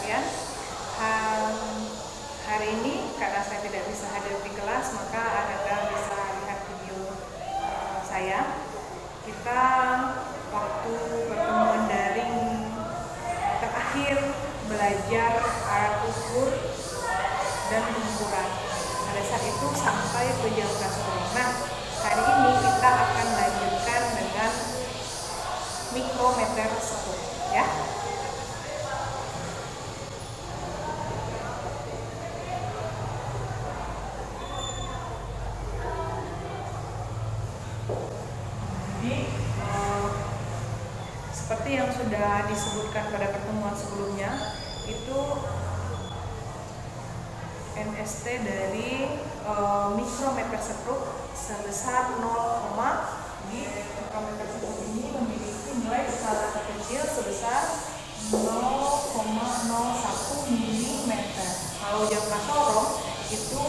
sekalian, hari ini karena saya tidak bisa hadir di kelas, maka Anda bisa lihat video saya. Kita waktu pertemuan daring terakhir belajar alat ukur dan pengukuran. Pada saat itu sampai ke jam prasojo. Nah, hari ini kita akan lanjutkan dengan mikrometer sekup, ya. Seperti yang sudah disebutkan pada pertemuan sebelumnya, itu NST dari mikrometer sekup sebesar 0, di mikrometer sekup ini memiliki nilai skala terkecil sebesar 0,01 mm. Kalau jam prasojo itu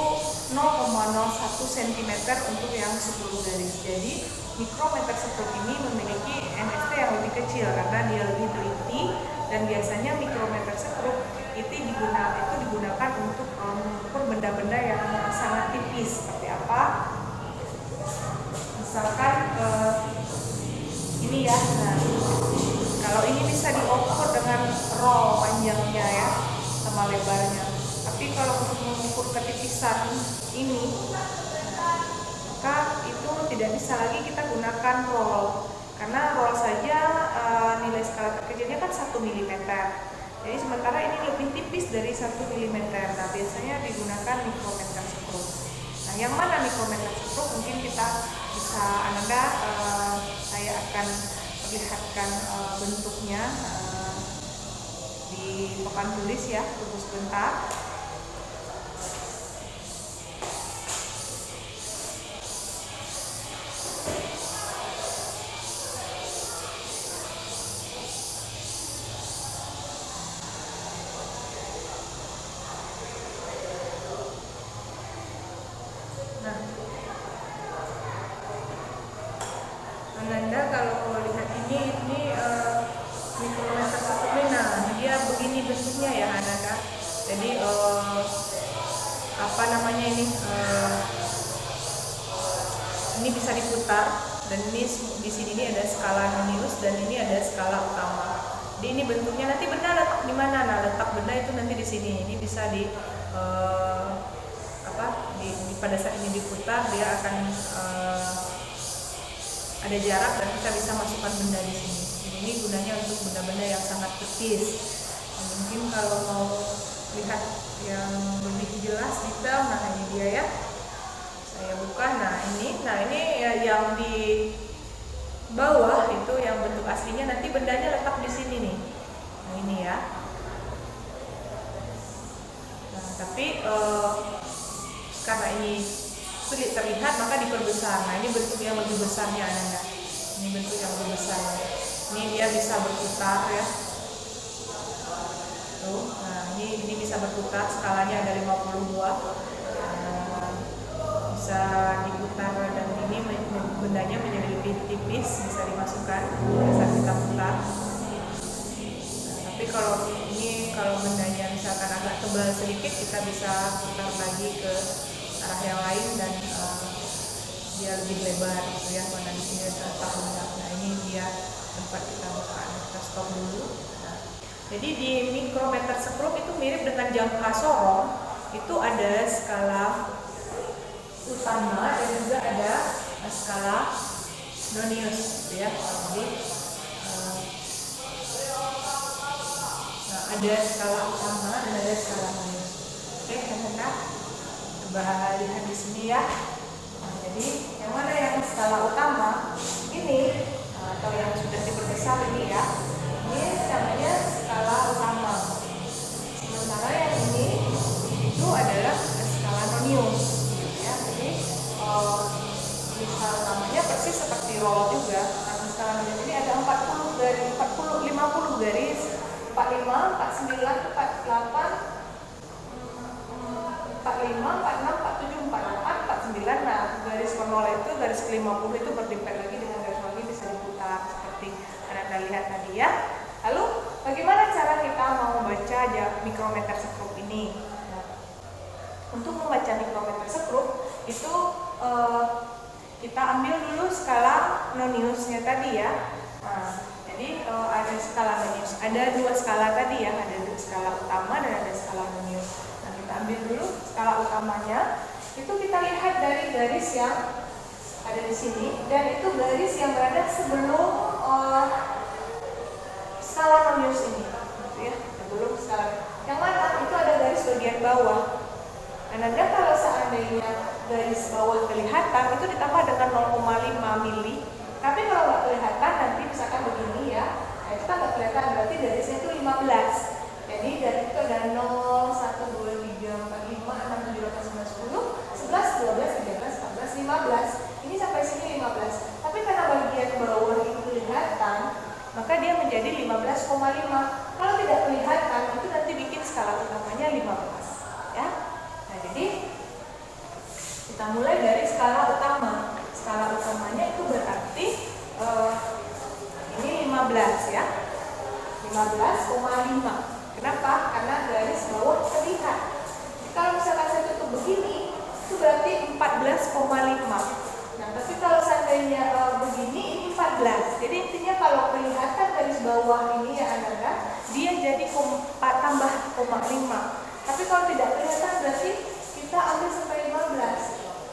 0,01 cm untuk yang 10 garis. Jadi mikrometer sekup ini memiliki NST yang lebih kecil karena dia lebih teliti, dan biasanya mikrometer sekup itu digunakan untuk mengukur benda-benda yang sangat tipis. Seperti apa? Misalkan ini ya. Nah, kalau ini bisa diukur dengan roll panjangnya ya, sama lebarnya. Tapi kalau untuk mengukur ketipisan ini, maka itu tidak bisa lagi kita gunakan roll, karena roll saja nilai skala terkecilnya kan 1 mm. Jadi sementara ini lebih tipis dari 1 mm. Nah, biasanya digunakan mikrometer sekup. Nah, yang mana mikrometer sekup? Mungkin kita bisa saya akan perlihatkan bentuknya di papan tulis ya, tunggu sebentar. Anda kalau lihat ini mikrometer sekup ini, nah dia begini bentuknya ya Anda. Jadi ini bisa diputar, dan ini di sini ini ada skala nonius dan ini ada skala utama. Jadi ini bentuknya, nanti benda letak di mana? Nah, letak benda itu nanti di sini. Ini bisa pada saat ini diputar dia akan ada jarak dan kita bisa masukkan benda di sini. Ini gunanya untuk benda-benda yang sangat tipis. Mungkin kalau mau lihat yang lebih jelas detail, nah ini dia ya. Saya buka. Nah ini ya, yang di bawah itu yang bentuk aslinya, nanti bendanya letak di sini nih. Nah ini ya. Nah, tapi karena ini sulit terlihat maka diperbesar. Nah ini bentuk yang lebih besarnya Anda. Ini bentuk yang lebih besar. Ini dia bisa berputar ya. Tuh. Nah ini bisa berputar, skalanya ada 52. Bisa diputar, dan ini bendanya menjadi lebih tipis, bisa dimasukkan saat kita putar. Nah, tapi kalau bendanya misalkan agak tebal sedikit, kita bisa putar lagi ke arah yang lain dan dia lebih lebar gitu ya. Karena di sini ada tahunnya. Nah ini dia tempat kita buka. Kita stop dulu. Nah, jadi di mikrometer sekup itu mirip dengan jam prasojo. Itu ada skala utama dan juga ada skala nonius gitu ya. Jadi ada skala utama dan ada skala nonius. Oke, teman-teman. Coba lihat di sini ya. Nah, jadi yang mana yang skala utama ini, atau yang sudah diperbesar ini ya, ini namanya skala utama. Sementara yang ini itu adalah skala nonius ya. Jadi skala utamanya persis seperti roll juga. Nah, skala nonius ini ada 50 garis, 45, 49, 48, 45, 46, 47, 48, 49. Nah, garis nol itu, garis ke-50 itu berdempet lagi dengan garis lagi, bisa diputar seperti Anda lihat tadi ya. Lalu bagaimana cara kita mau baca mikrometer sekrup ini. Nah, untuk membaca mikrometer sekrup itu kita ambil dulu skala Noniusnya tadi ya. Nah, jadi ada skala Nonius, ada dua skala tadi ya, ada skala utama dan ada skala Nonius. Nah, kita ambil dulu skala utamanya. Itu kita lihat dari garis yang ada di sini, dan itu garis yang berada sebelum skala Nonius ini, gitu ya, sebelum skala. Yang mana itu ada garis bagian bawah. Ananda kalau seandainya garis bawah kelihatan itu ditambah dengan 0,5 mili. Tapi kalau nggak kelihatan nanti misalkan begini ya, nah itu kan nggak kelihatan, berarti garisnya itu 15. Jadi dari itu ada 0, 1, 2, 3, 4, 5, 6, 7, 8, 9, 10, 11, 12, 13, 14, 15. Ini sampai sini 15. Tapi karena bagian bawah itu kelihatan, maka dia menjadi 15,5. Kalau tidak kelihatan, itu nanti bikin skala utamanya 15. Ya. Nah, jadi kita mulai dari skala utama. Skala utamanya itu berarti ini 15 ya. 15,5. Kenapa? Karena garis bawah terlihat. Jadi kalau misalkan saya tutup begini, itu berarti 14,5. Nah, tapi kalau seandainya begini, ini 14. Jadi intinya kalau kelihatan garis bawah ini ya Anda, dia jadi tambah 0,5. Tapi kalau tidak kelihatan berarti kita ambil sampai 15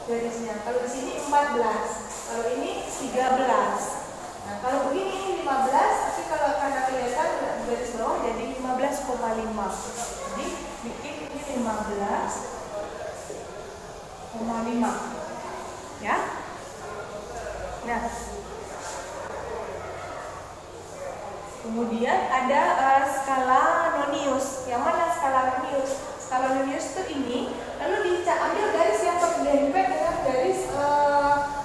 garisnya. Kalau di sini 14, kalau ini 13. Nah, kalau begini ini 15, tapi kalau karena kelihatan garis bawah jadi 15,5. Jadi bikin ini 15,5. Ya. Nah, kemudian ada skala Nonius. Yang mana skala Nonius? Skala Nonius itu ini, lalu diambil garis yang berdempet dengan garis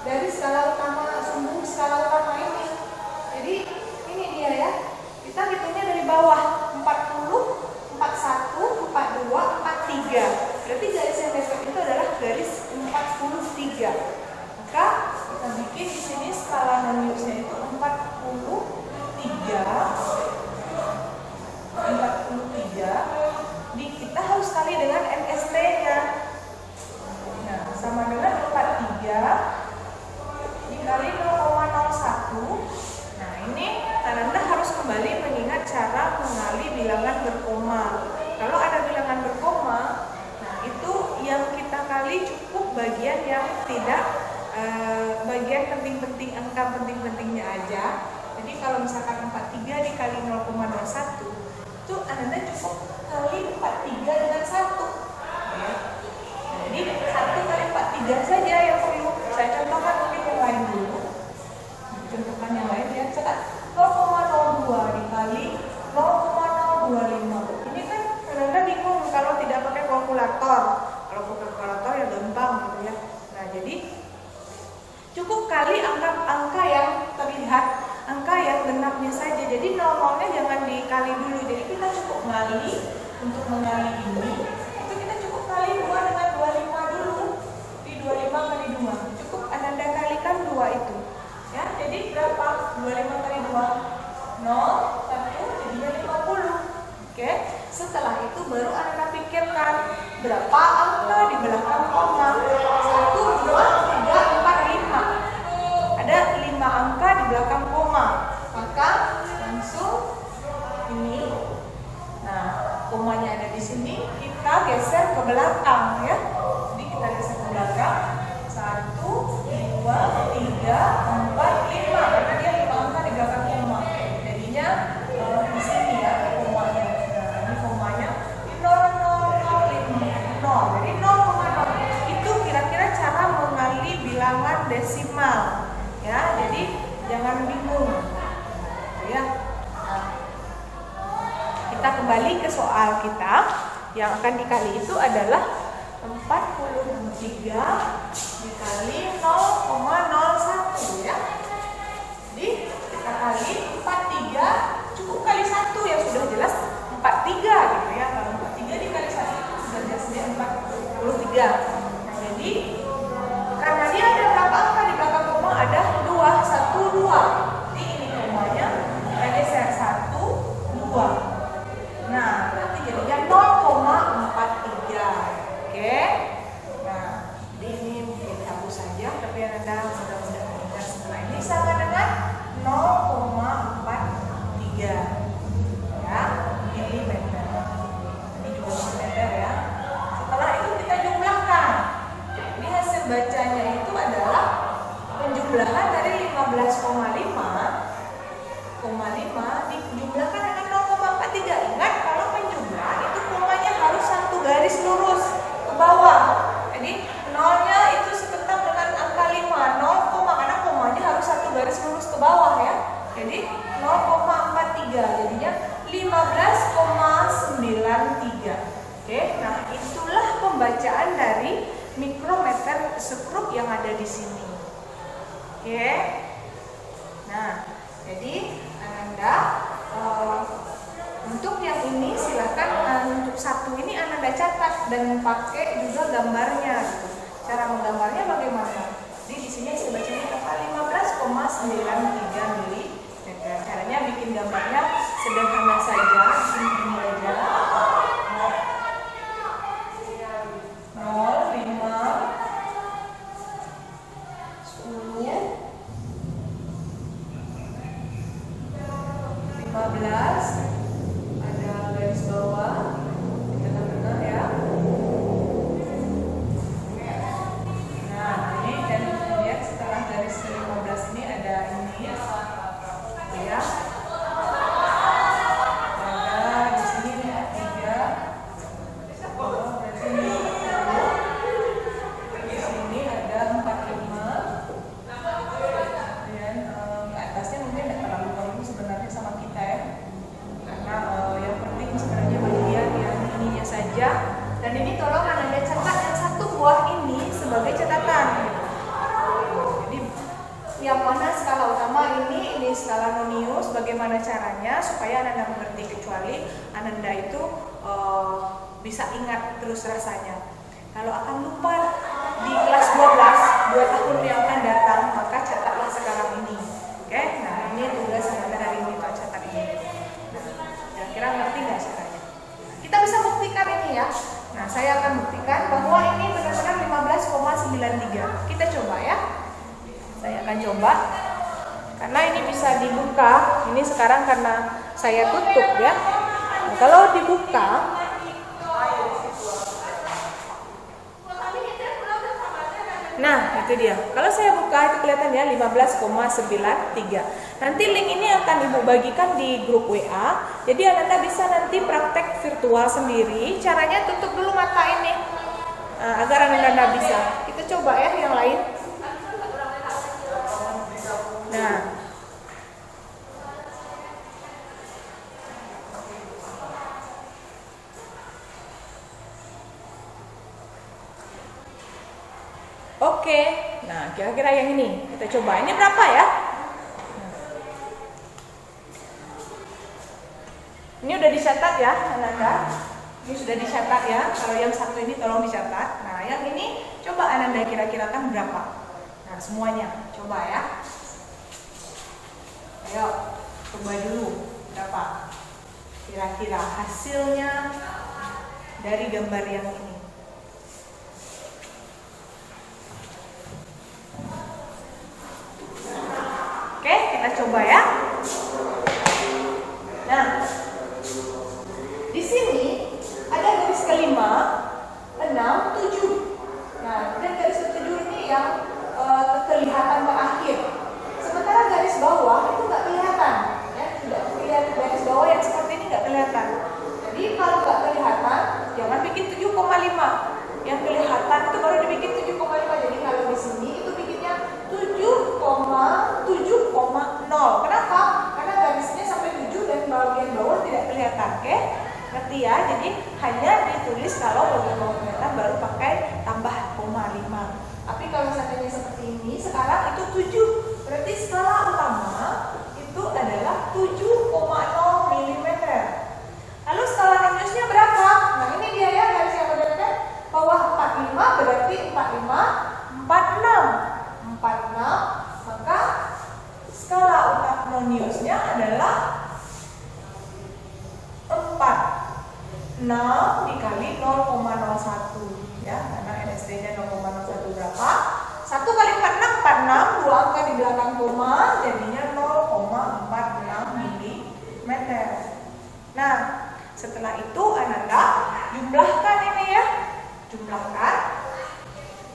dari skala utama, sumbu skala utama ini. Jadi ini dia ya. Kita hitungnya dari bawah 40, 41, 42, 43. Berarti garis yang dempet itu adalah garis 43. Maka kita bikin di sini skala Noniusnya itu 43. Kita harus kali dengan NST-nya. Nah, sama dengan 43 dikali 0,01. Nah, ini Anda harus kembali mengingat cara mengali bilangan berkoma. Kalau ada bilangan berkoma, nah itu yang kita kali cukup bagian yang tidak bagian penting-penting, angka penting-pentingnya aja. Jadi kalau misalkan 43 dikali 0,01 itu Anda cukup kali 43 dengan 1 ya. Nah, jadi 1 kali 43 saja yang perlu. Saya contohkan mungkin yang lain dulu. Contohkan yang lain ya. Sekarang 0,02 dikali 0,025. Ini kan Anda bingung kalau tidak pakai kalkulator. Kalau pakai kalkulator ya gampang gitu ya. Nah, jadi cukup kali angka yang terlihat, angka yang genapnya saja. Jadi nol-nolnya jangan dikali dulu. Jadi kita cukup ngali untuk mengali ini. Itu kita cukup kali 2 dengan 25 dulu. Di 25 kali 2. Cukup Anda kalikan 2 itu. Ya, jadi berapa? 25 kali 2. 0, 1, jadinya 50. Oke. Setelah itu baru Anda pikirkan berapa angka di belakang koma. 1, 2, 3, 4, 5. Ada 5 angka di belakang koma. Maka langsung ini. Nah, komanya ada di sini, kita geser ke belakang ya. Jadi kita geser ke belakang. 1, 2, 3, 4, 5. Karena dia 5 angka di belakang koma. Jadinya di sini ya komanya. Nah, ini komanya di 0,005. Jadi 0,0. Itu kira-kira cara mengali bilangan desimal. Ya, jadi jangan bingung. Ya. Nah, kita kembali ke soal kita. Yang akan dikali itu adalah 43 dikali 0,01 ya. Jadi kita kali 43, cukup kali 1 yang sudah jelas 43 gitu ya. Kalau 43 dikali 1 itu sudah jelas 43. Nah, jadi karena dia ada berapa angka di belakang koma? Ada 2, 1, 2. Jadi ini komanya kita geser 1, 2. Nah, berarti jadinya 0. ya, milimeter. Ini juga milimeter ya. Setelah itu kita jumlahkan. Ini hasil bacanya itu adalah penjumlahan dari 15,5 dijumlahkan dengan 0,43. Ingat, kalau penjumlah itu komanya harus satu garis lurus ke bawah. Jadi nolnya itu sebentang dengan angka 5, 0, karena komanya harus satu garis lurus ke bawah ya. Jadi 0,43, jadinya 15,93. Oke, nah itulah pembacaan dari mikrometer sekrup yang ada di sini. Oke, nah jadi Ananda untuk yang ini silahkan untuk satu ini Ananda catat dan pakai juga gambarnya. Gitu. Cara menggambarnya bagaimana? Jadi di sini saya bacanya berapa? 15,93 mili. Caranya bikin gambarnya sederhana saja, ini aja. 0, 5, 10, 15, ada garis bawah di tengah-tengah ya. Nah ini dan lihat setelah garis ke-15 ini ada ini ya. Ada di sini 3. Oh, berarti ini 40. Di sini ada 45. Dan atasnya mungkin tidak terlalu perlu sebenarnya sama kita ya. Karena yang penting sebenarnya bagian yang ininya saja. Dan ini tolong Anda catat yang satu buah ini sebagai catatan. Jadi yang mana skala utama ini skala nonius, bagaimana caranya supaya Ananda mengerti, kecuali Ananda itu bisa ingat terus rasanya. Kalau akan lupa di kelas 12 2 tahun yang akan datang, maka catatlah sekarang ini. Oke, nah ini tugas Ananda hari ini, Pak, catat ini. Nah, kira-kira ngerti nggak caranya? Kita bisa buktikan ini ya. Nah, saya akan buktikan bahwa ini benar-benar 15,93. Kita coba ya. Saya akan coba. Karena ini bisa dibuka. Ini sekarang karena saya tutup ya. Nah, kalau dibuka, nah itu dia. Kalau saya buka itu kelihatan ya 15,93. Nanti link ini akan Ibu bagikan di grup WA. Jadi Anda bisa nanti praktek virtual sendiri. Caranya tutup dulu mata ini agar Anda bisa. Kita coba ya yang lain. Nah, oke. Nah, kira-kira yang ini kita coba. Ini berapa ya? Ini udah dicatat ya, Ananda. Ini sudah dicatat ya. Kalau yang satu ini tolong dicatat. Nah, yang ini coba Ananda kira-kira kan berapa? Nah, semuanya coba ya. Ayo, coba dulu berapa kira-kira hasilnya dari gambar yang ini. Oke, kita coba ya. Nah, di sini ada garis kelima, 6, 7. Nah, dan garis ke-7 ini yang kelihatan terakhir. Sementara garis bawah itu nggak kelihatan, ya, tidak kelihatan. Garis bawah yang seperti ini nggak kelihatan. Jadi kalau nggak kelihatan, jangan bikin 7,5. Yang kelihatan itu baru dibikin 7,5. Jadi kalau di sini itu bikinnya 7,7,0. Kenapa? Karena garisnya sampai 7 dan bagian bawah tidak kelihatan. Oke? Ngerti ya? Jadi hanya ditulis kalau bagian bawah kelihatan baru pakai tambah 0,5. Tapi kalau seandainya seperti ini, sekarang itu 7. Berarti skala utama itu adalah 7,0 mm. Lalu skala noniusnya berapa? Nah ini dia ya garis yang berbeda. Bawah 45 berarti 45, 46. 46, maka skala utama noniusnya adalah 6 dikali 0,01 ya, karena NSD-nya 0,01 berapa? 1 kali 46, 46, 2 angka di belakang koma, jadinya 0,46 mm. meter. Nah, setelah itu Ananda jumlahkan ini ya. Jumlahkan.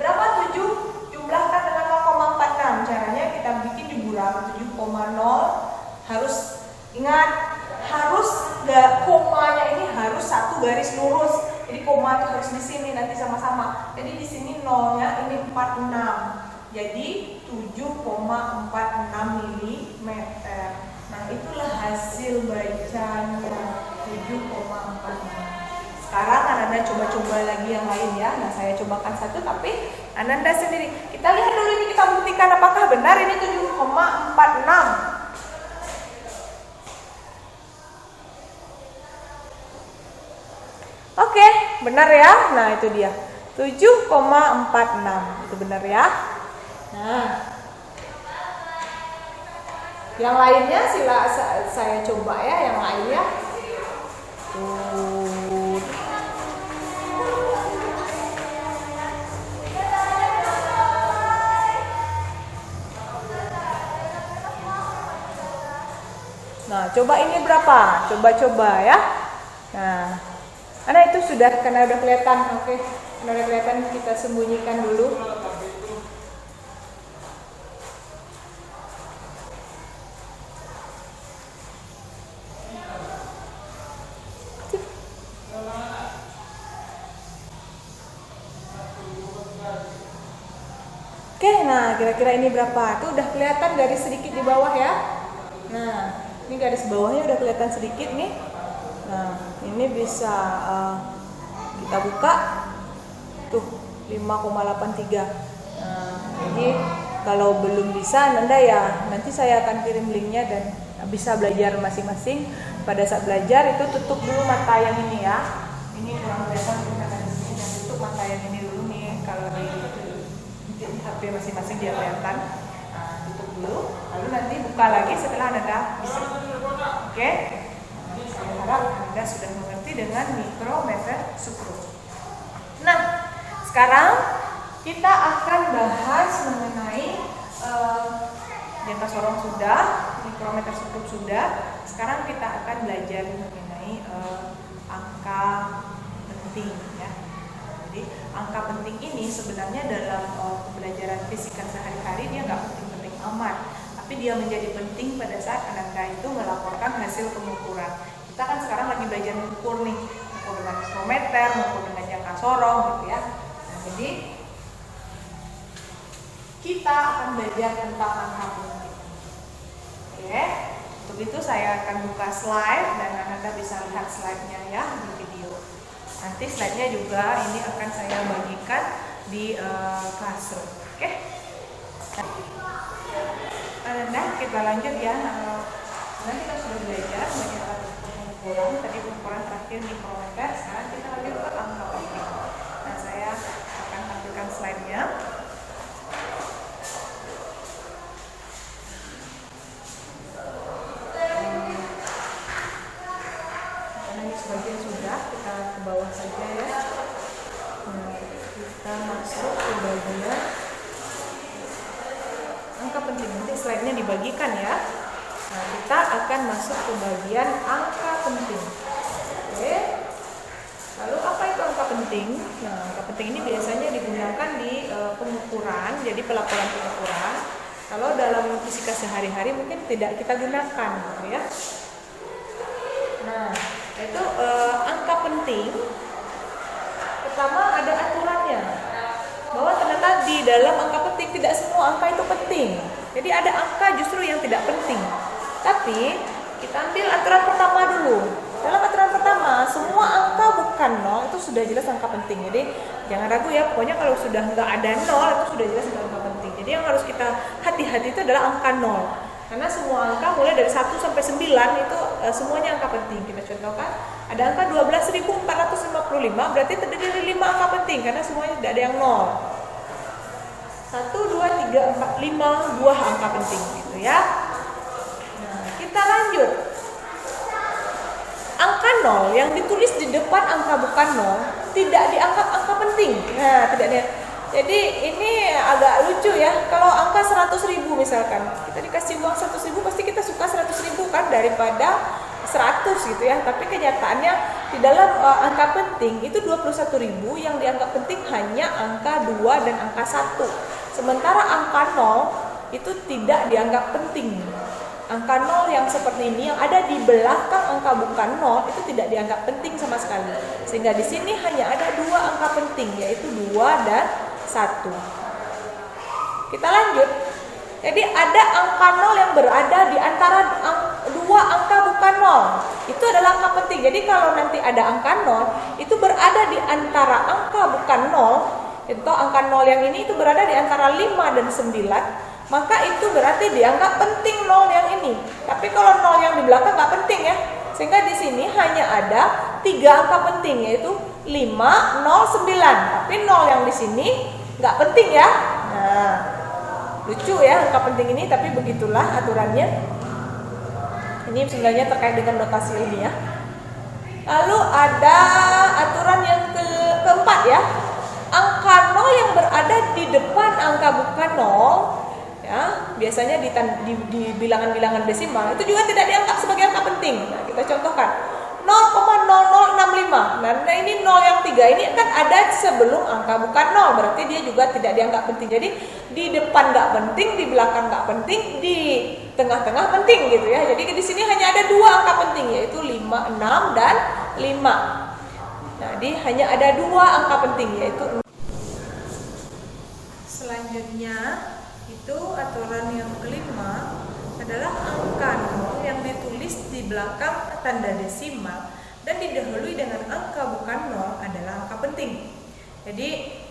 Berapa 7? Jumlahkan dengan 0,46. Caranya kita bikin jumlah 7,0. Harus ingat, harus komanya ini harus satu garis lurus. Jadi koma itu harus di sini nanti sama-sama. Jadi di sini nolnya ini 46. Jadi 7,46 mm. Nah, itulah hasil bacanya 7,46. Sekarang Ananda coba-coba lagi yang lain ya. Nah, saya cobakan satu tapi Ananda sendiri. Kita lihat dulu ini, kita buktikan apakah benar ini 7,46. Oke, benar ya. Nah, itu dia. 7,46. Itu benar ya. Nah, yang lainnya saya coba ya, yang lainnya. Tuh. Nah, coba ini berapa? Coba-coba ya. Nah, karena itu sudah, karena udah kelihatan. Oke, karena udah kelihatan, kita sembunyikan dulu. Oke, nah kira-kira ini berapa? Itu udah kelihatan garis sedikit di bawah ya. Nah, ini garis bawahnya udah kelihatan sedikit nih. Nah, ini bisa kita buka tuh 5,83. Nah, ini kalau belum bisa Nanda ya nanti saya akan kirim linknya dan bisa belajar masing-masing. Pada saat belajar itu tutup dulu mata yang ini ya. Ini kurang kelihatan gunakan di sini dan tutup mata yang ini dulu nih. Kalau di HP masing-masing dia kelihatan. Nah, tutup dulu. Lalu nanti buka lagi setelah Nanda bisa. Oke? Saya harap Anda sudah mengerti dengan mikrometer skru. Nah, sekarang kita akan bahas mengenai diatas sorong sudah, mikrometer skru sudah. Sekarang kita akan belajar mengenai angka penting ya. Jadi angka penting ini sebenarnya dalam pembelajaran fisika sehari-hari dia nggak penting-penting amat. Tapi dia menjadi penting pada saat Ananda itu melaporkan hasil pengukuran. Kita kan sekarang lagi belajar mengukur nih, mengukur dengan mikrometer, mengukur dengan jangka sorong gitu ya. Nah, jadi kita akan belajar tentang angka penting. Oke, untuk itu saya akan buka slide dan Ananda bisa lihat slide-nya ya di video. Nanti slide-nya juga ini akan saya bagikan di classroom. Oke. Ananda, kita lanjut ya. Nanti kita sudah belajar banyak alat pengukuran. Tadi pengukuran terakhir mikrometer. Sekarang kita lanjut ke angka penting. Nah, saya akan tampilkan slide-nya. Karena ini sebagian sudah, kita ke bawah saja ya. Nah, kita masuk ke bagian angka penting. Nanti slide-nya dibagikan ya. Nah, kita akan masuk ke bagian angka penting. Oke. Lalu apa itu angka penting? Nah, angka penting ini biasanya digunakan di pengukuran, jadi pelaporan pengukuran. Kalau dalam fisika sehari-hari mungkin tidak kita gunakan, gitu ya. Nah, itu angka penting. Pertama ada aturannya. Bahwa ternyata di dalam angka penting tidak semua angka itu penting. Jadi ada angka justru yang tidak penting. Tapi kita ambil aturan pertama dulu. Dalam aturan pertama, semua angka bukan nol itu sudah jelas angka penting. Jadi jangan ragu ya, pokoknya kalau sudah nggak ada nol itu sudah jelas angka penting. Jadi yang harus kita hati-hati itu adalah angka nol. Karena semua angka mulai dari 1 sampai 9 itu semuanya angka penting. Kita contohkan, ada angka 12.455 berarti terdiri dari 5 angka penting karena semuanya tidak ada yang nol. 1, 2, 3, 4, 5 buah angka penting gitu ya. Nah, kita lanjut. Angka 0 yang ditulis di depan angka bukan 0 tidak dianggap angka penting. Nah, tidak ada. Jadi ini agak lucu ya. Kalau angka 100.000 misalkan, kita dikasih uang 100.000 pasti kita suka 100.000 kan daripada 100 gitu ya, tapi kenyataannya di dalam angka penting itu 21.000 yang dianggap penting hanya angka 2 dan angka 1. Sementara angka 0 itu tidak dianggap penting. Angka 0 yang seperti ini yang ada di belakang angka bukan 0 itu tidak dianggap penting sama sekali. Sehingga di sini hanya ada 2 angka penting, yaitu 2 dan 1. Kita lanjut. Jadi ada angka 0 yang berada di antara 2 angka bukan 0. Itu adalah angka penting. Jadi kalau nanti ada angka 0 itu berada di antara angka bukan 0, itu angka 0 yang ini itu berada di antara 5 dan 9, maka itu berarti dianggap penting 0 yang ini. Tapi kalau 0 yang di belakang nggak penting ya. Sehingga di sini hanya ada 3 angka penting, yaitu 5, 0, 9. Tapi 0 yang di sini nggak penting ya. Nah, lucu ya angka penting ini, tapi begitulah aturannya. Ini sebenarnya terkait dengan notasi ilmiah. Lalu ada aturan yang keempat ya. Angka 0 yang berada di depan angka bukan 0 ya, biasanya di bilangan-bilangan desimal itu juga tidak dianggap sebagai angka penting. Nah, kita contohkan 0,0065. Nah, ini 0 yang 3 ini kan ada sebelum angka bukan 0, berarti dia juga tidak dianggap penting. Jadi di depan nggak penting, di belakang nggak penting, di tengah-tengah penting gitu ya. Jadi di sini hanya ada 2 angka penting, yaitu 5, 6 dan 5. Jadi hanya ada 2 angka penting, yaitu. Selanjutnya itu aturan yang kelima adalah angka 0 yang ditulis di belakang tanda desimal dan didahului dengan angka bukan 0 adalah angka penting. Jadi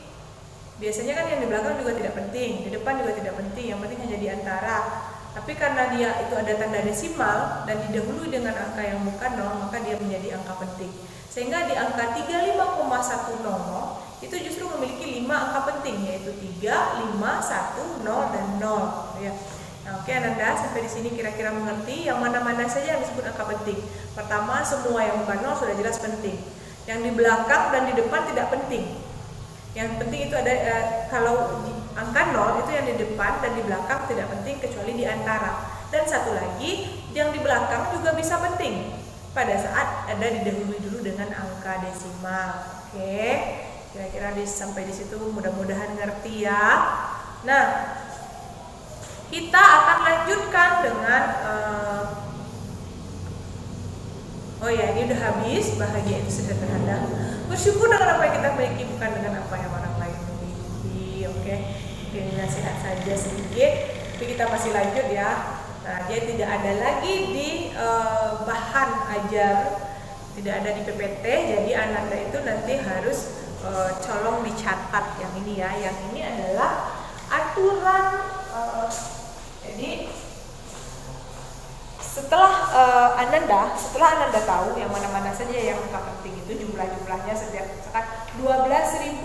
biasanya kan yang di belakang juga tidak penting, di depan juga tidak penting, yang penting hanya di antara. Tapi karena dia itu ada tanda desimal dan didahului dengan angka yang bukan 0, maka dia menjadi angka penting. Sehingga di angka 35,100 itu justru memiliki 5 angka penting, yaitu 3, 5, 1, 0 dan 0 ya. Nah, oke Ananda, sampai di sini kira-kira mengerti yang mana-mana saja yang disebut angka penting. Pertama, semua yang bukan 0 sudah jelas penting. Yang di belakang dan di depan tidak penting. Yang penting itu ada kalau angka 0 itu yang di depan dan di belakang tidak penting kecuali di antara. Dan satu lagi, yang di belakang juga bisa penting pada saat ada didahului dulu dengan angka desimal. Oke. Kira-kira sampai di situ mudah-mudahan ngerti ya. Nah, kita akan lanjutkan dengan oh ya, ini udah habis. Bahagia itu sederhana. Bersyukur dengan apa yang kita miliki, bukan dengan apa yang orang lain miliki. Oke. Ini nasihat saja sedikit, tapi kita masih lanjut ya. Nah, dia tidak ada lagi di bahan ajar, tidak ada di PPT. Jadi Ananda itu nanti harus colong dicatat yang ini ya. Yang ini adalah aturan. Jadi setelah Ananda tahu yang mana-mana saja yang angka penting itu jumlah-jumlahnya setiap misalkan 12.053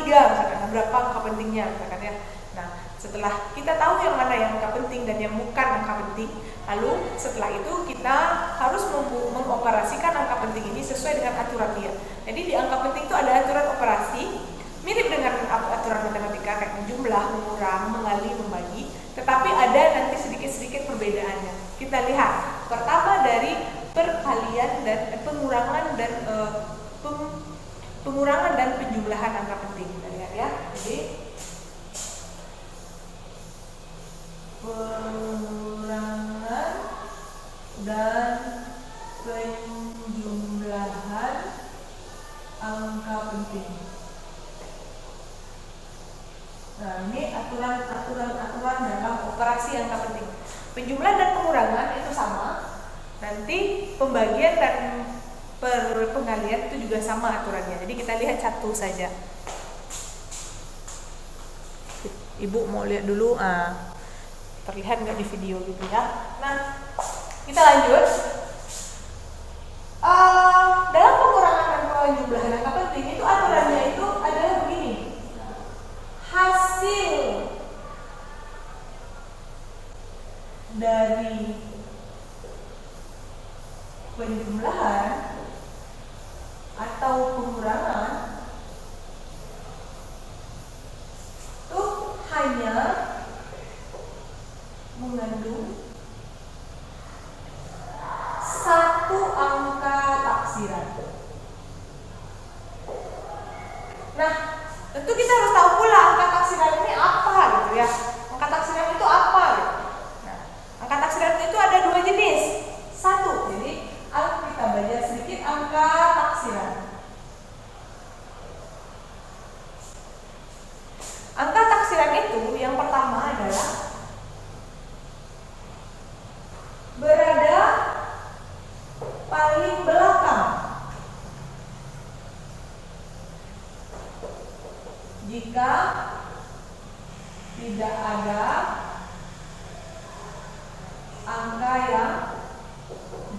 misalkan berapa angka pentingnya misalkan ya. Nah, setelah kita tahu yang mana yang angka penting dan yang bukan angka penting, lalu setelah itu kita harus mengoperasikan angka penting ini sesuai dengan aturan dia. Jadi di angka penting itu ada aturan operasi mirip dengan aturan matematika kayak menjumlah, mengurang, mengali, membagi, tetapi ada nanti sedikit-sedikit perbedaannya. Kita lihat pertama dari perkalian dan pengurangan dan pengurangan dan penjumlahan angka penting. Kita lihat ya. Jadi pengurangan dan penjumlahan angka penting. Nah, ini aturan dalam operasi angka penting. Penjumlahan dan pengurangan itu sama. Nanti pembagian dan pengalian itu juga sama aturannya. Jadi kita lihat satu saja. Ibu mau lihat dulu, terlihat nggak di video gitu ya. Nah, kita lanjut. Dalam pengurangan dan penjumlahan angka penting itu aturannya itu adalah begini. Hasil dari penjumlahan atau pengurangan itu hanya mengandung satu taksiran. Nah, tentu kita harus tahu pula angka taksiran ini apa gitu ya. Angka taksiran itu apa gitu. Nah, angka taksiran itu ada dua jenis. Satu, jadi kita belajar sedikit angka taksiran. Angka taksiran itu yang pertama adalah berada paling belakang jika tidak ada angka yang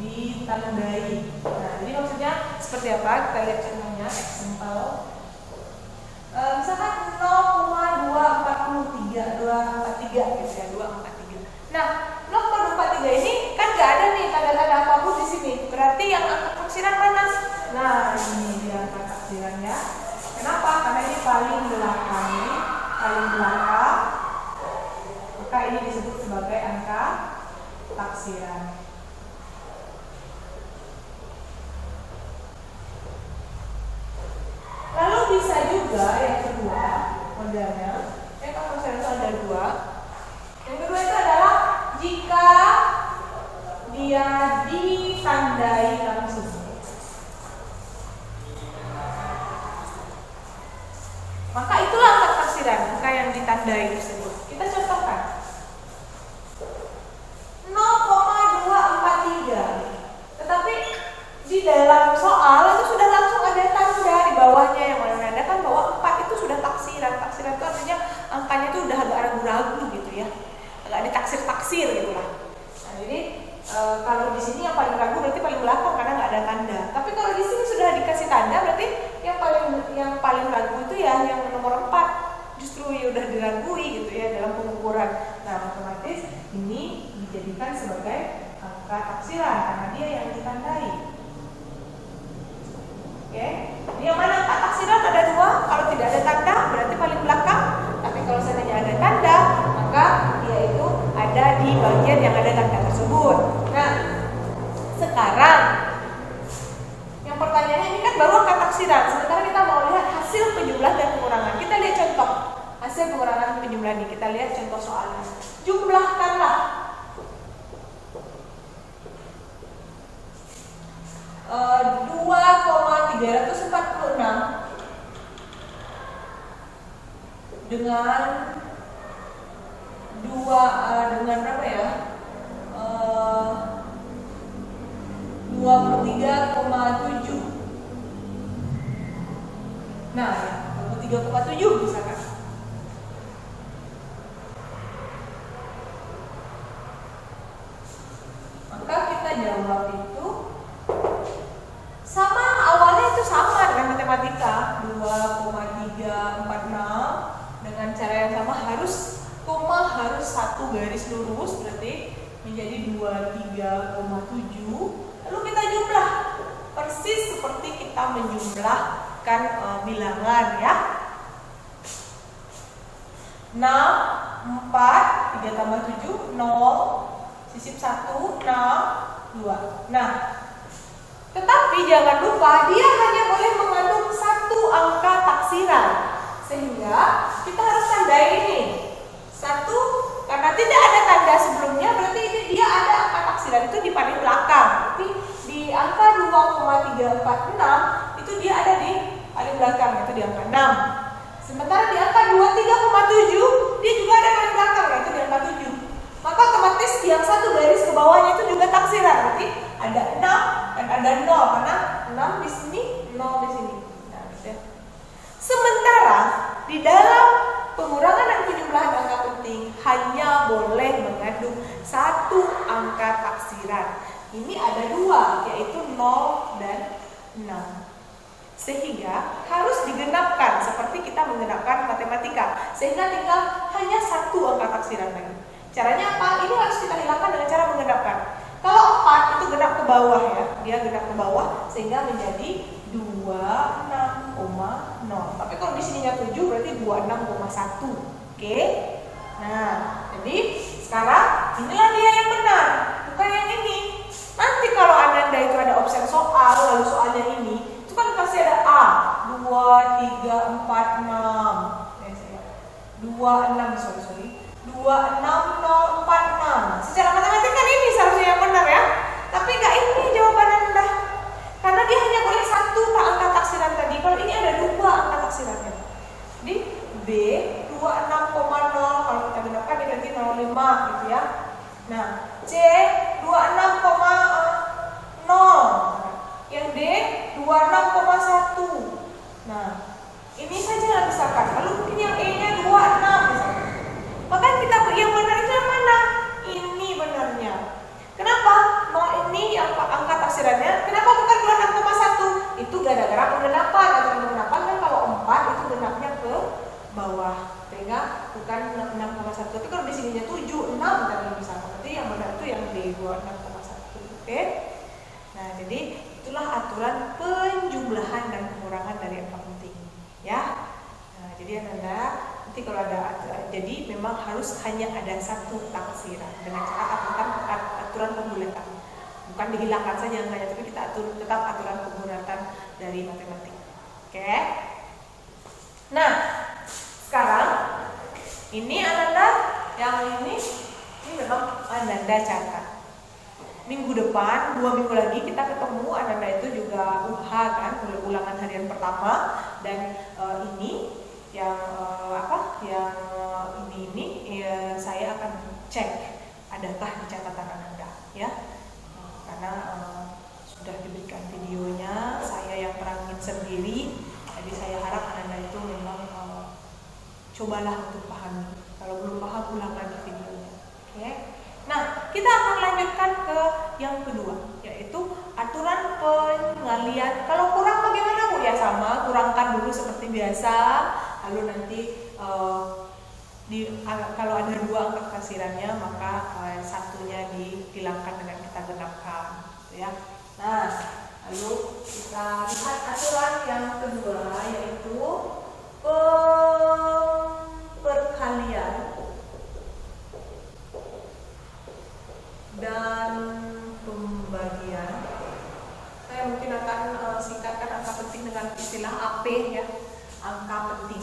ditandai. Nah, jadi maksudnya seperti apa? Kita lihat contohnya, example. Misalkan 0,243 gitu ya, 243. Nah, 0,243 ini kan nggak ada nih tanda-tanda apapun di sini. Berarti yang angka taksiran mana? Nah, ini dia angka taksirannya. Kenapa? Karena ini paling belakang, maka ini disebut sebagai angka taksiran. Lalu bisa juga yang kedua modelnya, kalau saya ada dua. Yang kedua itu adalah jika dia ditandai langsung. Maka itulah angka taksiran, angka yang ditandai tersebut. Kita contohkan 0,243. Tetapi di dalam soal itu sudah langsung ada tanda di bawahnya yang menandakan bahwa 4 itu sudah taksiran. Taksiran itu artinya angkanya itu udah agak ragu-ragu gitu ya. Agak ditaksir-taksir gitu lah. Nah, jadi kalau di sini yang paling ragu berarti paling belakang karena nggak ada tanda. Tapi kalau di sini sudah dikasih tanda berarti yang paling ragu itu ya yang nomor 4 justru ya udah diragui gitu ya dalam pengukuran. Nah, otomatis ini dijadikan sebagai angka taksiran karena dia yang ditandai. Oke, jadi yang mana angka taksiran ada dua. Kalau tidak ada tanda berarti paling belakang. Tapi kalau seandainya ada tanda maka dia itu ada di bagian yang ada tanda tersebut. Nah, sekarang yang pertanyaannya ini kan baru angka taksiran. Sementara kita mau lihat hasil penjumlahan dan pengurangan. Kita lihat contoh hasil pengurangan penjumlahan ini. Kita lihat contoh soalnya. Jumlahkanlah 2,346 dengan dengan berapa ya? 23,7. Nah, 23,7 misalkan. Maka kita jawab itu sama, awalnya itu sama dengan matematika 2,346 dengan cara yang sama, harus satu garis lurus berarti menjadi 23,7. Lalu kita jumlah persis seperti kita menjumlahkan bilangan ya. 6, 4, 3 tambah 7, 0, sisip 1, 6, 2. Nah, tetapi jangan lupa dia hanya boleh mengandung satu angka taksiran. Sehingga kita harus tandai ini. Satu, karena tidak ada tanda sebelumnya berarti ini dia ada angka taksiran itu di paling belakang. Tapi di angka 2,346 itu dia ada di paling belakang, itu di angka 6. Sementara di angka 23,7 dia juga ada paling belakang, yaitu di angka 7. Maka otomatis yang satu garis ke bawahnya itu juga taksiran. Berarti ada 6 dan ada 0 karena 6 di sini, 0 di sini. Nah, gitu. Sementara di dalam pengurangan dan penjumlahan angka penting hanya boleh mengandung satu angka taksiran. Ini ada dua, yaitu 0 dan 6. Sehingga harus digenapkan seperti kita menggenapkan matematika. Sehingga tinggal hanya satu angka taksiran lagi. Caranya apa? Ini harus kita hilangkan dengan cara menggenapkan. Kalau 4 itu genap ke bawah ya, dia genap ke bawah sehingga menjadi 26,0. Tapi kalau di sininya 7 berarti 26,1. Oke. Nah, jadi sekarang inilah dia yang benar, bukan yang ini. Nanti kalau Ananda itu ada option soal lalu soalnya 26046. Secara matematika kan ini seharusnya yang benar ya. Tapi nggak ini jawaban Anda. Karena dia hanya boleh satu angka taksiran tadi. Kalau ini ada 2 angka taksirannya. Jadi B 26,0 kalau kita genapkan dia ganti 05 gitu ya. Nah, C 26,0. Yang D 26,1. Nah, ini saja yang misalkan. Lalu mungkin yang E-nya 26 misalkan. Maka kita yang benar itu yang mana? Ini benarnya. Kenapa? Ini yang angka taksirannya. Kenapa bukan 26,1? Itu gara-gara penggenapan. Penggenapan kan kalau 4 itu genapnya ke bawah. Sehingga bukan 6,1. Tapi kalau di sininya 7, 6 tadi misalkan. Berarti yang benar itu yang D 26,1. Oke? Nah, jadi itulah aturan penjumlahan dan pengurangan dari angka penting. Ya. Nah, jadi Anda nanti kalau ada jadi memang harus hanya ada satu taksiran dengan cara aturan pembulatan. Bukan dihilangkan saja angkanya, tapi kita atur tetap aturan pembulatan dari matematik. Oke. Nah, sekarang ini Ananda yang ini memang Ananda catat. Minggu depan, 2 minggu lagi kita ketemu. Ananda itu juga UH kan, ulangan harian pertama. Dan ini yang saya akan cek adakah di catatan Ananda ya. Karena sudah diberikan videonya, saya yang terangin sendiri. Jadi saya harap Ananda itu memang cobalah untuk pahami. Kalau belum paham, ulang lagi videonya. Oke. Nah, kita akan lanjutkan ke yang kedua, yaitu aturan pengalian. Kalau kurang bagaimana Bu? Ya sama, kurangkan dulu seperti biasa. Lalu nanti kalau ada 2 angka taksirannya, maka satunya dihilangkan dengan kita genapkan, ya. Nah, lalu kita lihat aturan yang kedua, yaitu perkalian dan pembagian. Saya mungkin akan singkatkan angka penting dengan istilah AP ya, angka penting.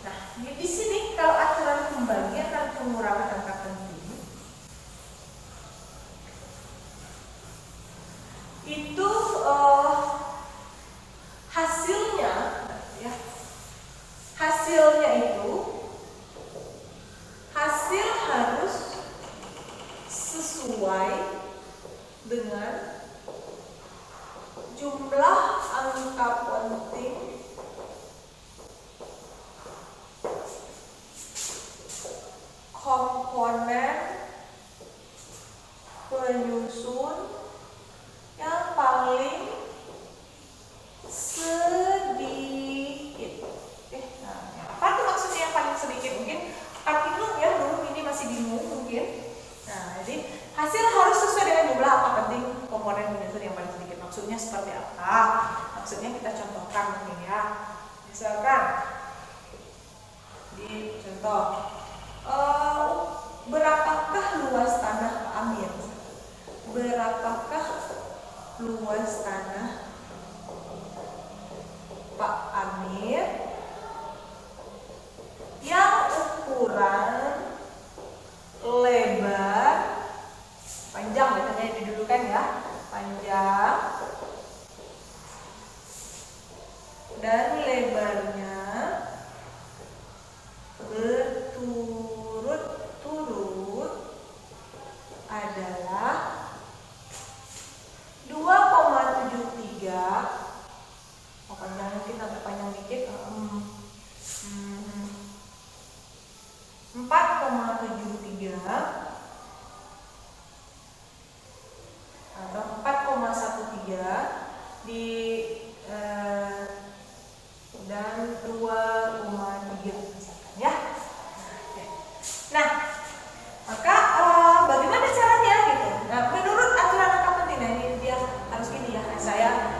Nah, di sini kalau aturan pembagian dan pengurangan angka penting itu hasilnya itu hasil harus sesuai dengan jumlah angka penting komponen penyusun yang paling sedikit. Apa itu maksudnya yang paling sedikit? Mungkin bingung ya, dulu ini masih bingung mungkin. Nah, jadi hasil harus sesuai dengan jumlah angka penting komponen penyusun yang paling sedikit. Maksudnya seperti apa? Maksudnya kita contohkan mungkin ya. Misalkan di contoh berapakah luas tanah Pak Amir? Berapakah luas tanah Pak Amir yang ukuran lebar panjang, biasanya didulukan ya, panjang dan lebarnya berturut-turut adalah 2,73. Panjangnya mungkin agak panjang dikit, 4,73 atau 4,13 di dan 2,3 misalkan ya. Nah, maka bagaimana caranya gitu? Nah, menurut aturan angka penting, nah ini dia harus gini ya.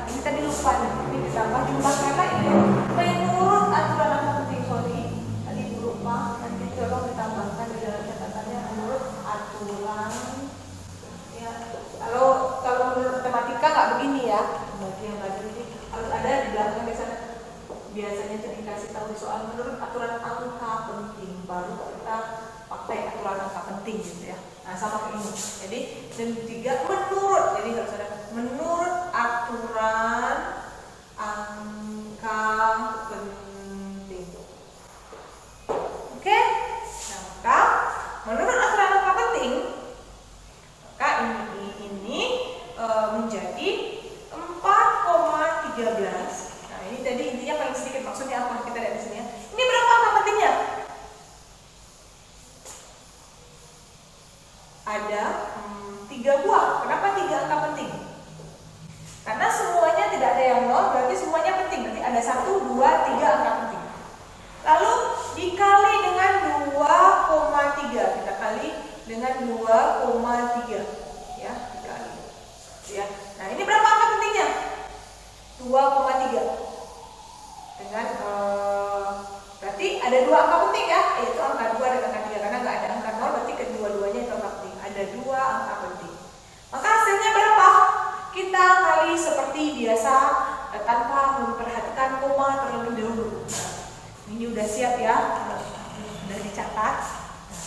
Ini tadi lupa nih, ini ditambah jumlah kata ini. Menurut aturan angka penting, tadi lupa, nanti coba ditambahkan di dalam catatannya menurut aturan. Ya, kalau menurut matematika nggak begini ya. Bagian ini harus ada di belakang di sana. Biasanya dikasih tahu di soal menurut aturan angka penting. penting gitu ya. Nah, sama kayak ini. Jadi dan 3 menurut, jadi harus ada menurut aturan angka penting. Oke? Nah, maka menurut aturan angka penting, maka ini menjadi 4,13. Nah, ini tadi intinya paling sedikit, maksudnya apa? Kita lihat di sini ya. Ini berapa angka pentingnya? Ada 3 buah. Kenapa 3 angka penting? Karena semuanya tidak ada yang nol, berarti semuanya penting. Berarti ada 1, 2, 3 angka penting. Lalu dikali dengan 2,3. Kita kali dengan 2,3. Ya, dikali. Ya. Nah, ini berapa angka pentingnya? 2,3. Dengan berarti ada 2 angka penting ya, yaitu angka 2 dan angka 3. Karena nggak ada angka 0, berarti kedua-duanya itu angka penting. Ada 2 angka penting. Maka hasilnya berapa? Kita kali seperti biasa tanpa memperhatikan koma terlebih dahulu. Nah, ini udah siap ya, sudah dicatat. Nah,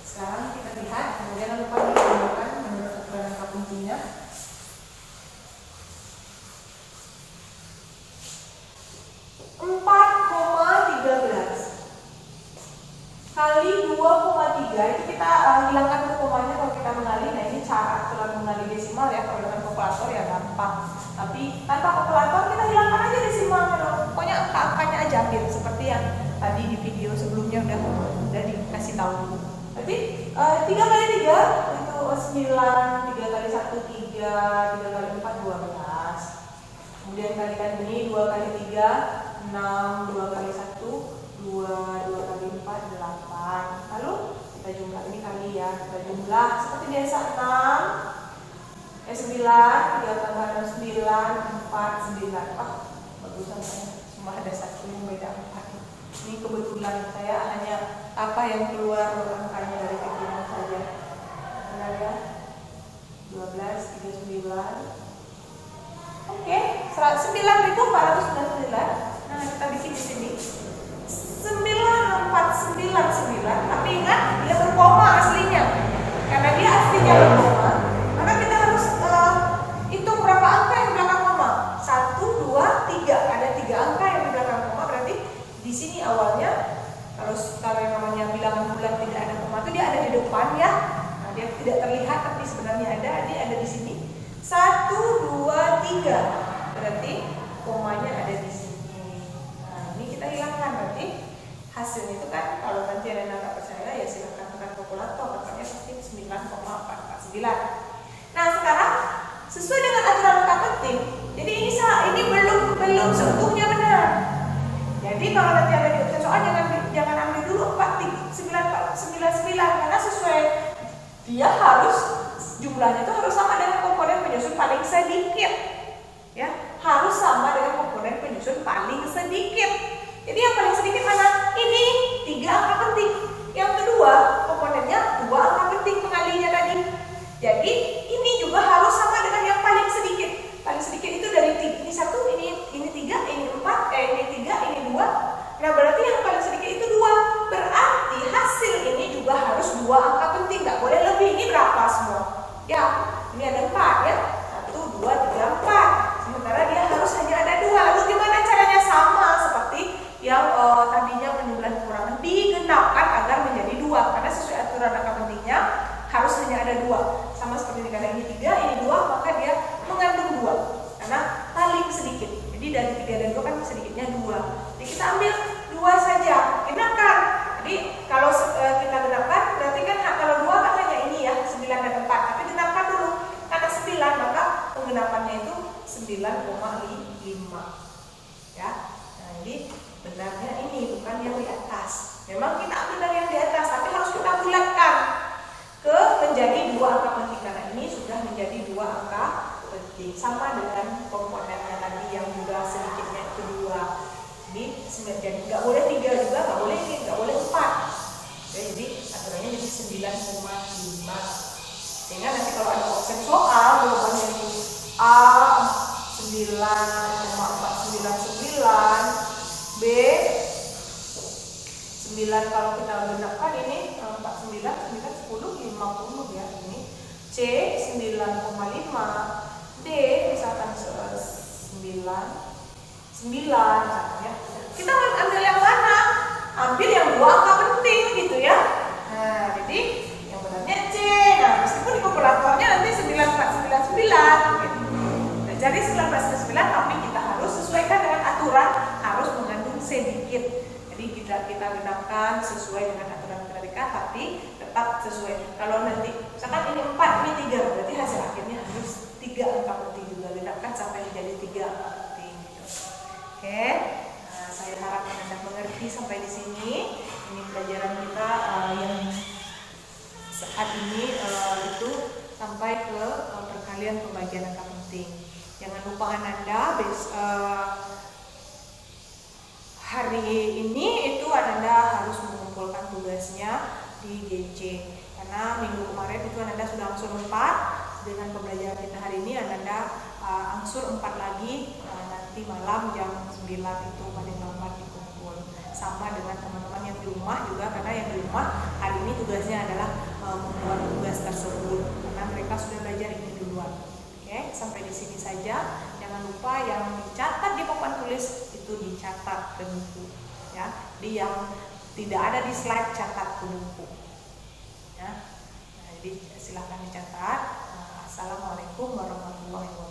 sekarang kita lihat, kemudian lupa digambarkan menurut aturan angka pentingnya. 4,13 kali 2,3 itu kita hilangkan dulu komanya kalau kita mengali. Nah, ini cara aturan mengali desimal ya. Kalau dengan kalkulator ya gampang, tapi tanpa kalkulator kita hilangkan aja desimal. Pokoknya angka-angkanya aja ambil seperti yang tadi di video sebelumnya udah dikasih tahu. Berarti 3 kali 3 itu 9, 3 kali 1 3, 3 kali 4 12. Kemudian kalikan ini 2 kali 3 6, 2 kali 1 2, 2 kali 4 8. Lalu kita jumlah ini kali ya. Kita jumlah seperti biasa 9, 3 tambah 6 9, 4 9. Bagusan saya cuma ada 1 yang beda 4. Ini kebetulan saya hanya apa yang keluar angkanya dari pikiran saja. Benar ya? 12, 39. Oke, 9.499. Nah, kita bikin di sini 9499. Tapi ingat, dia berkoma aslinya. Karena dia aslinya berkoma, maka kita harus hitung berapa angka yang di belakang koma. 1, 2, 3. Ada 3 angka yang di belakang koma. Berarti di sini awalnya, kalau yang namanya bilangan bulat tidak ada koma itu dia ada di depan ya. Nah, dia tidak terlihat tapi sebenarnya dia ada di sini. 1, 2, 3. Berarti komanya ada di sini. Nah, ini kita hilangkan. Berarti hasilnya itu kan, kalau nanti ada yang nggak percaya ya silahkan tekan kalkulator. Katanya pasti 9,449. Nah, sekarang sesuai dengan aturan angka penting. Jadi ini belum seutuhnya benar. Jadi kalau nanti ada di ujian soal jangan ambil dulu 4,99 karena sesuai dia harus jumlahnya itu harus sama dengan komponen penyusun paling sedikit. Ya, harus sama dengan komponen penyusun paling sedikit. Jadi yang paling sedikit mana? Ini 3 angka penting. Yang kedua, komponennya 2 angka penting pengalinya tadi. Jadi ini juga harus sama dengan yang paling sedikit. Paling sedikit itu dari ini 1, ini 3, ini 4, ini 3, ini 2. Nah, berarti yang paling sedikit itu 2. Berarti hasil ini juga harus 2 angka penting. Nggak boleh lebih. Ini berapa semua? Ya, ini ada 4 ya. 1, 2, 3, 4. Sementara dia harus hanya ada 2. Lalu gimana caranya? Sama seperti yang tadinya penjumlahan kekurangan digenapkan agar menjadi 2. Karena sesuai aturan angka pentingnya harus hanya ada 2. Sama seperti karena ini 3, ini 2, maka dia mengandung 2. Karena paling sedikit. Jadi dari 3 dan 2 kan sedikitnya 2. Jadi kita ambil 2 saja. Genapkan. Jadi kalau kita genapkan berarti kan kalau 2 kan hanya ini ya, 9 dan 4. Tapi genapkan dulu. Karena 9 maka penggenapannya itu 9,5. Ya. Nah, jadi benarnya ini bukan yang di atas. Memang kita ambil dari yang di atas, tapi harus kita bulatkan ke menjadi 2 angka penting. Karena ini sudah menjadi 2 angka penting. Sama dengan komponennya tadi yang juga sedikitnya itu 2. Jadi nggak boleh 3 juga, nggak boleh ini, nggak boleh 4. Jadi aturannya jadi 9,5. Sehingga nanti kalau ada opsi soal jawabannya ini A 9,499, B 9 kalau kita genapkan ini 49, 9, 10, 5, 9 ya. Kita ambil yang mana? Ambil yang 2 angka penting gitu ya. Nah, jadi yang benarnya C. Nah, meskipun di kalkulatornya nanti 9499 gitu. Nah, jadi 1999, tapi kita harus sesuaikan dengan aturan, harus mengandung sedikit. Jadi kita gunakan sesuai dengan aturan gramatikal, tapi tetap sesuai. Kalau nanti misalkan ini 4, ini 3, berarti hasil akhirnya harus 3 angka penting juga, gunakan sampai menjadi 3 angka penting gitu. Oke. Nah, saya harap Anda mengerti sampai di sini. Ini pelajaran kita yang saat ini itu sampai ke perkalian pembagian angka penting. Jangan lupa Anda hari ini itu Anda harus mengumpulkan tugasnya di GC, karena minggu kemarin itu Anda sudah angsur 4. Dengan pembelajaran kita hari ini Anda angsur 4 lagi, nanti malam jam 9 itu paling lambat dikumpul. Sama dengan teman-teman yang di rumah juga, karena yang di rumah hari ini tugasnya adalah membuat tugas tersebut, karena mereka sudah belajar ini duluan. Oke, sampai di sini saja. Jangan lupa yang dicatat di papan tulis itu dicatat ke buku ya. Jadi yang tidak ada di slide catat ke buku ya. Nah, jadi silahkan dicatat. Assalamualaikum warahmatullahi wabarakatuh.